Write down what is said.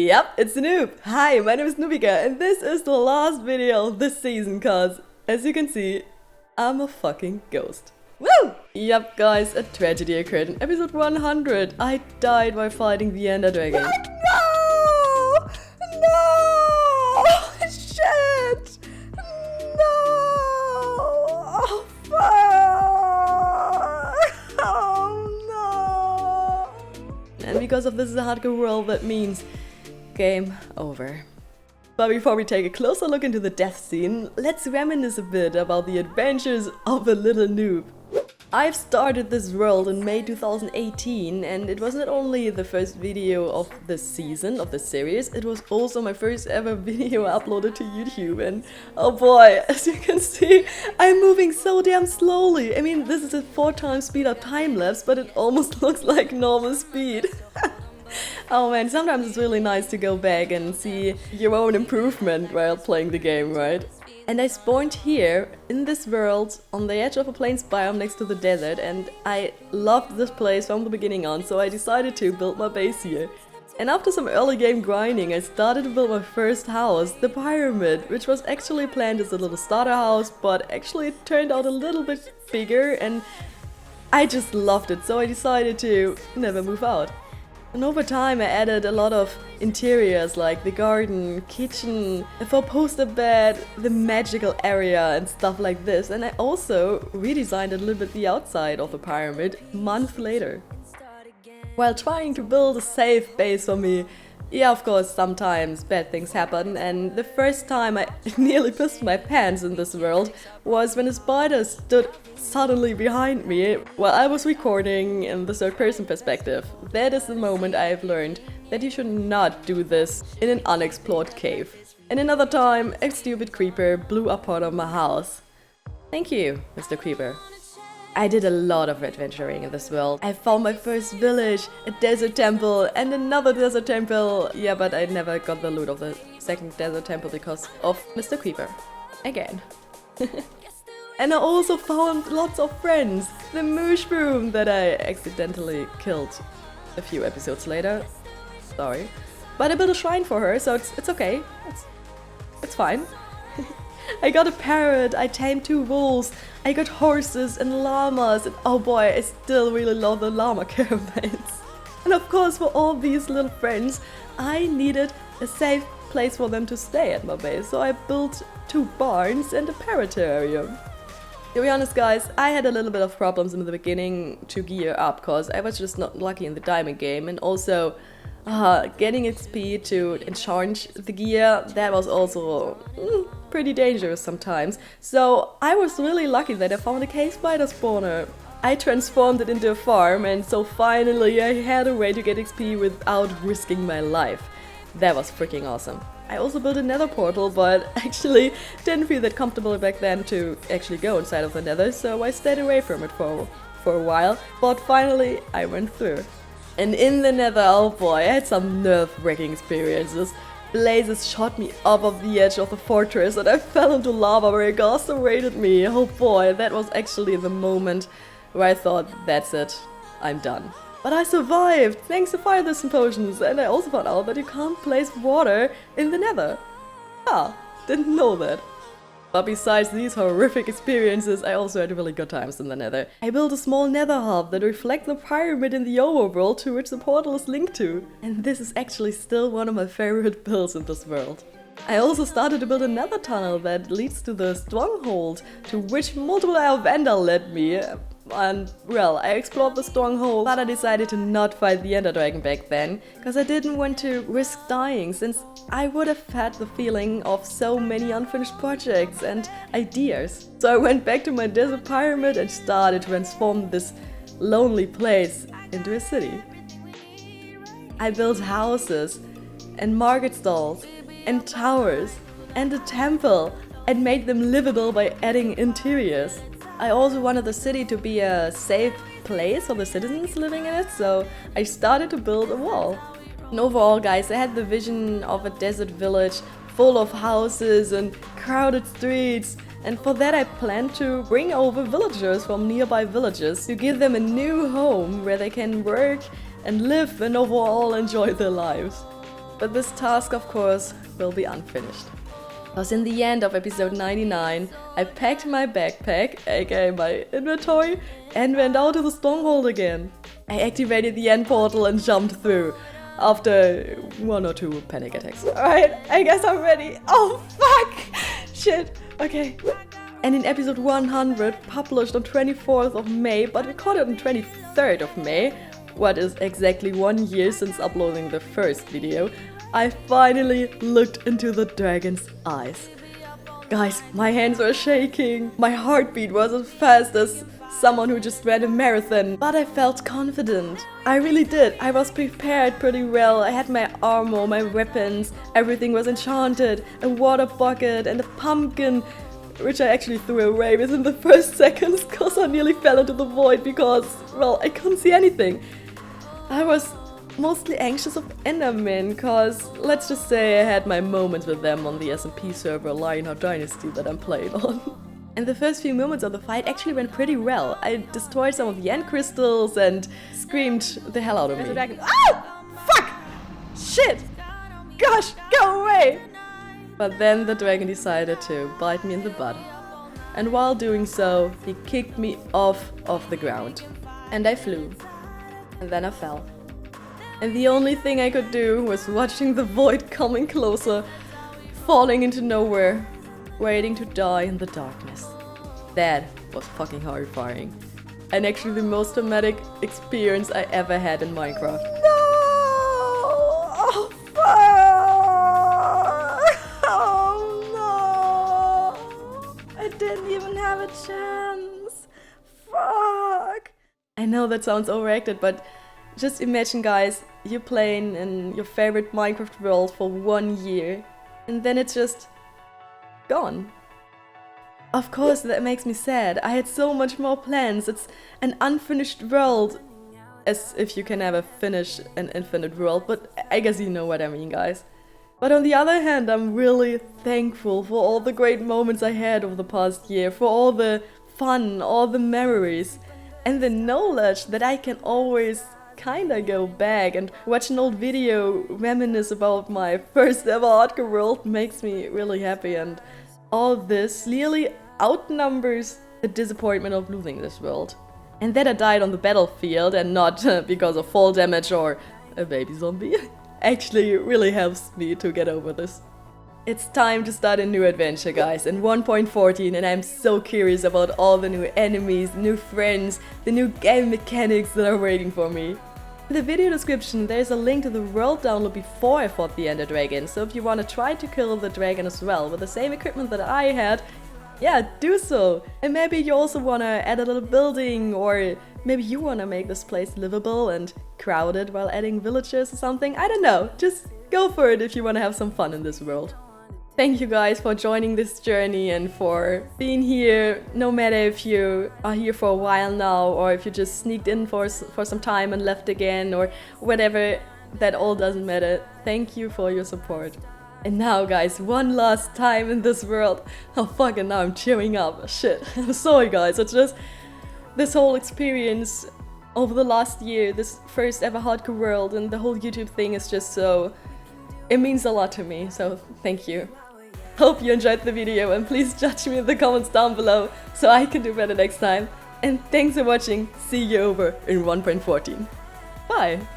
Yep, it's Noob. Hi, my name is Noobika, and this is the last video of this season, cause, as you can see, I'm a fucking ghost. Woo! Yep, guys, a tragedy occurred in episode 100. I died while fighting the Ender Dragon. No! No! Shit! No! Oh, fuck! Oh, no! And because of this is a hardcore world, that means game over. But before we take a closer look into the death scene, let's reminisce a bit about the adventures of a little noob. I've started this world in May 2018, and it was not only the first video of this season, of this series, it was also my first ever video uploaded to YouTube. And oh boy, as you can see, I'm moving so damn slowly. I mean, this is a 4x speed up time-lapse, but it almost looks like normal speed. Oh man, sometimes it's really nice to go back and see your own improvement while playing the game, right? And I spawned here, in this world, on the edge of a plains biome next to the desert, and I loved this place from the beginning on, so I decided to build my base here. And after some early game grinding, I started to build my first house, the Pyramid, which was actually planned as a little starter house, but actually it turned out a little bit bigger, and I just loved it, so I decided to never move out. And over time I added a lot of interiors like the garden, kitchen, a four-poster bed, the magical area and stuff like this. And I also redesigned a little bit the outside of the pyramid months later. While trying to build a safe base for me, yeah, of course, sometimes bad things happen, and the first time I nearly pissed my pants in this world was when a spider stood suddenly behind me while I was recording in the third-person perspective. That is the moment I have learned that you should not do this in an unexplored cave. And another time, a stupid creeper blew up part of my house. Thank you, Mr. Creeper. I did a lot of adventuring in this world. I found my first village, a desert temple, and another desert temple. Yeah, but I never got the loot of the second desert temple because of Mr. Creeper. Again. And I also found lots of friends. The mushroom that I accidentally killed a few episodes later. Sorry. But I built a shrine for her, so it's okay. It's fine. I got a parrot, I tamed 2 wolves, I got horses and llamas, and oh boy, I still really love the llama caravans. And of course, for all these little friends, I needed a safe place for them to stay at my base, so I built 2 barns and a parrot terrarium. To be honest guys, I had a little bit of problems in the beginning to gear up, cause I was just not lucky in the diamond game, and also getting XP to enchant the gear, that was also pretty dangerous sometimes. So I was really lucky that I found a cave spider spawner. I transformed it into a farm, and so finally I had a way to get XP without risking my life. That was freaking awesome. I also built a nether portal, but actually didn't feel that comfortable back then to actually go inside of the nether, so I stayed away from it for a while, but finally I went through. And in the nether, oh boy, I had some nerve-wracking experiences. Blazes shot me up off the edge of the fortress and I fell into lava where it lacerated me. Oh boy, that was actually the moment where I thought, that's it, I'm done. But I survived, thanks to fire resistant potions, and I also found out that you can't place water in the nether. Ah, didn't know that. But besides these horrific experiences, I also had really good times in the nether. I built a small nether hub that reflects the pyramid in the overworld to which the portal is linked to. And this is actually still one of my favorite builds in this world. I also started to build another tunnel that leads to the stronghold, to which multiple Eye of Ender led me. And, well, I explored the stronghold, but I decided to not fight the Ender Dragon back then, because I didn't want to risk dying, since I would have had the feeling of so many unfinished projects and ideas. So I went back to my desert pyramid and started to transform this lonely place into a city. I built houses, and market stalls, and towers, and a temple, and made them livable by adding interiors. I also wanted the city to be a safe place for the citizens living in it, so I started to build a wall. And overall, guys, I had the vision of a desert village full of houses and crowded streets, and for that I planned to bring over villagers from nearby villages to give them a new home where they can work and live and overall enjoy their lives. But this task, of course, will be unfinished. Because in the end of episode 99, I packed my backpack, aka my inventory, and went out to the stronghold again. I activated the end portal and jumped through, after 1 or 2 panic attacks. Alright, I guess I'm ready. Oh fuck! Shit, okay. And in episode 100, published on 24th of May, but recorded on 23rd of May, what is exactly 1 year since uploading the first video, I finally looked into the dragon's eyes. Guys, my hands were shaking, my heartbeat was as fast as someone who just ran a marathon, but I felt confident. I really did. I was prepared pretty well. I had my armor, my weapons, everything was enchanted, a water bucket and a pumpkin, which I actually threw away within the first seconds because I nearly fell into the void because, well, I couldn't see anything. I was mostly anxious of Endermen because, let's just say I had my moments with them on the SMP server Lionheart Dynasty that I'm playing on. And the first few moments of the fight actually went pretty well. I destroyed some of the end crystals and screamed the hell out of me. Oh! Fuck! Shit! Gosh, go away! But then the dragon decided to bite me in the butt. And while doing so, he kicked me off the ground. And I flew. And then I fell. And the only thing I could do was watching the void coming closer, falling into nowhere, waiting to die in the darkness. That was fucking horrifying. And actually the most traumatic experience I ever had in Minecraft. No! Oh, fuck! Oh, no! I didn't even have a chance. Fuck! I know that sounds overacted, but just imagine, guys, you're playing in your favorite Minecraft world for 1 year, and then it's just gone. Of course, that makes me sad. I had so much more plans. It's an unfinished world, as if you can ever finish an infinite world, but I guess you know what I mean, guys. But on the other hand, I'm really thankful for all the great moments I had over the past year, for all the fun, all the memories, and the knowledge that I can always kinda go back and watch an old video reminisce about my first ever hardcore world makes me really happy, and all this clearly outnumbers the disappointment of losing this world. And that I died on the battlefield and not because of fall damage or a baby zombie actually really helps me to get over this. It's time to start a new adventure, guys, in 1.14, and I'm so curious about all the new enemies, new friends, the new game mechanics that are waiting for me. In the video description there's a link to the world download before I fought the Ender Dragon, so if you want to try to kill the dragon as well with the same equipment that I had, yeah, do so! And maybe you also want to add a little building, or maybe you want to make this place livable and crowded while adding villagers or something, I don't know, just go for it if you want to have some fun in this world. Thank you guys for joining this journey and for being here, no matter if you are here for a while now or if you just sneaked in for some time and left again or whatever, that all doesn't matter. Thank you for your support. And now, guys, one last time in this world. Oh fuck, and now I'm cheering up. Shit, I'm sorry guys, it's just this whole experience over the last year, this first ever hardcore world, and the whole YouTube thing is just so... it means a lot to me, so thank you. Hope you enjoyed the video, and please judge me in the comments down below so I can do better next time. And thanks for watching. See you over in 1.14. Bye!